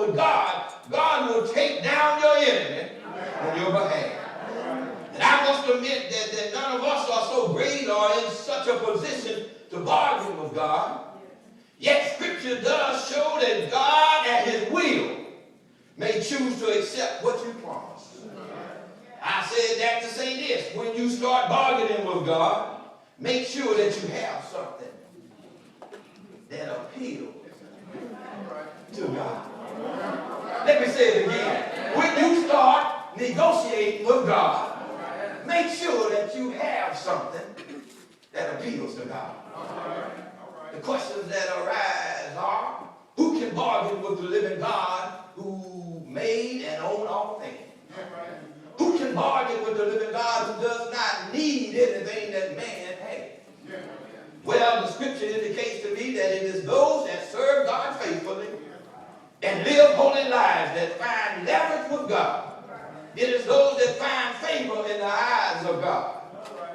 with God, God will take down your enemy on your behalf. And I must admit that none of us are so great or in such a position to bargain with God. Yet Scripture does show that God at his will may choose to accept what you promised. I said that to say this: when you start bargaining with God, make sure that you have something that appeals to God. Let me say it again. When you start negotiating with God, make sure that you have something that appeals to God. The questions that arise are, who can bargain with the living God who made and owned all things? Who can bargain with the living God who does not need anything that man has? Well, the Scripture indicates to me that it is those that serve God faithfully and live holy lives that find leverage with God. It is those that find favor in the eyes of God.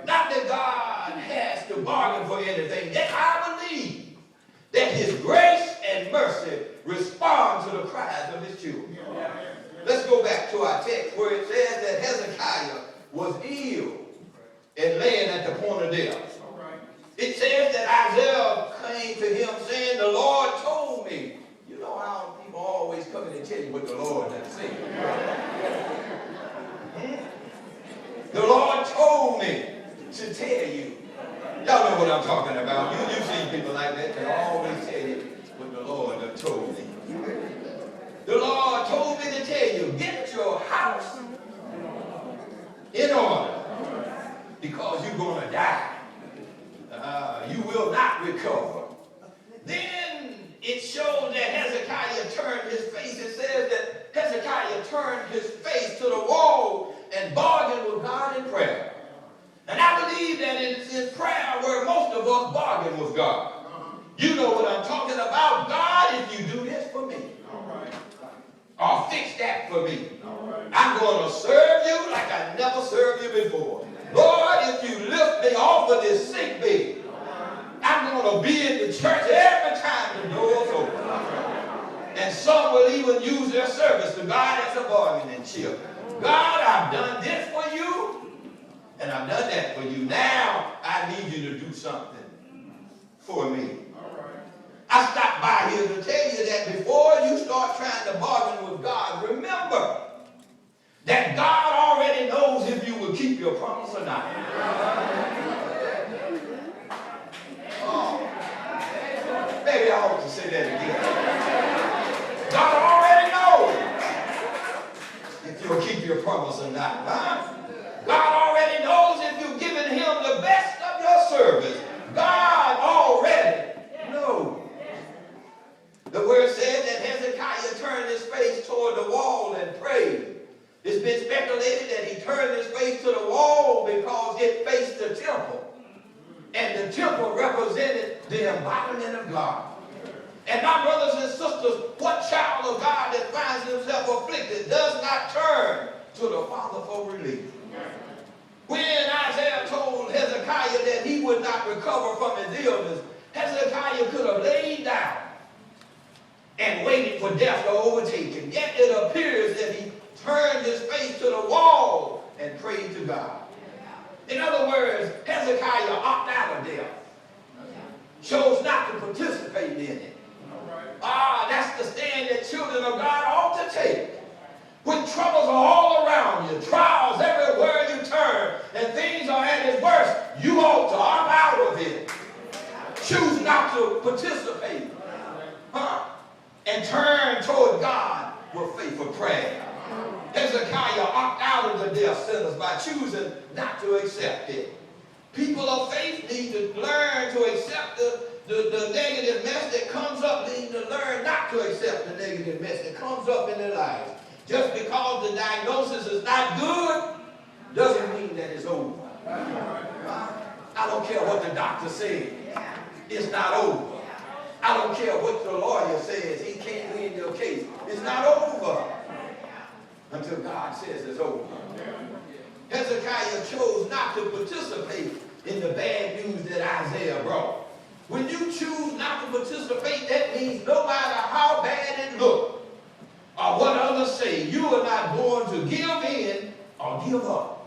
Not that God has to bargain for anything. Yet I believe that his grace and mercy respond to the cries of his children. Let's go back to our text where it says that Hezekiah was ill and laying at the point of death. It says that Isaiah came to him saying, the Lord told me. You know how people always come in and tell you what the Lord has said. The Lord told me to tell you. Y'all know what I'm talking about. You've seen people like that that always tell you what the Lord has told me. The Lord told me to tell you, get your house in order because you're going to die. You will not recover. Then it shows that Hezekiah turned his face. It says that Hezekiah turned his face to the wall and bargained with God in prayer. And I believe that it's in prayer where most of us bargain with God. You know what I'm talking about. God, if you do this for me, or fix that for me, I'm going to serve you like I never served you before. Lord, if you lift me off of this sick bed, I'm going to be in the church every time the door's open. And some will even use their service to God as a bargaining chip. God, I've done this for you, and I've done that for you. Now I need you to do something for me. I stopped by here to tell you that before you start trying to bargain with God, remember that God already knows if you will keep your promise or not. Oh, maybe I ought to say that again. God already knows if you'll keep your promise or not. Huh? God already knows if you've given him the best of your service. God already knows. The word says that Hezekiah turned his face toward the wall and prayed. It's been speculated that he turned his face to the wall because it faced the temple. And the temple represented the embodiment of God. And my brothers and sisters, what child of God that finds himself afflicted does not turn to the Father for relief? When Isaiah told Hezekiah that he would not recover from his illness, Hezekiah could have laid down and waited for death to overtake him. Yet it appears that he turned his face to the wall and prayed to God. In other words, Hezekiah opted out of death. Chose not to participate in it. That's the stand that children of God ought to take. When troubles are all around you, trials everywhere you turn, and things are at its worst, you ought to opt out of it. Choose not to participate. And turn toward God with faithful prayer. Hezekiah opted out of the death sentence by choosing not to accept it. People of faith need to learn to accept the negative mess that comes up. They need to learn not to accept the negative mess that comes up in their lives. Just because the diagnosis is not good doesn't mean that it's over. I don't care what the doctor says. It's not over. I don't care what the lawyer says. He can't win your case. It's not over until God says it's over. Hezekiah chose not to participate in the bad news that Isaiah brought. When you choose not to participate, that means no matter how bad it looks, say you are not going to give in or give up.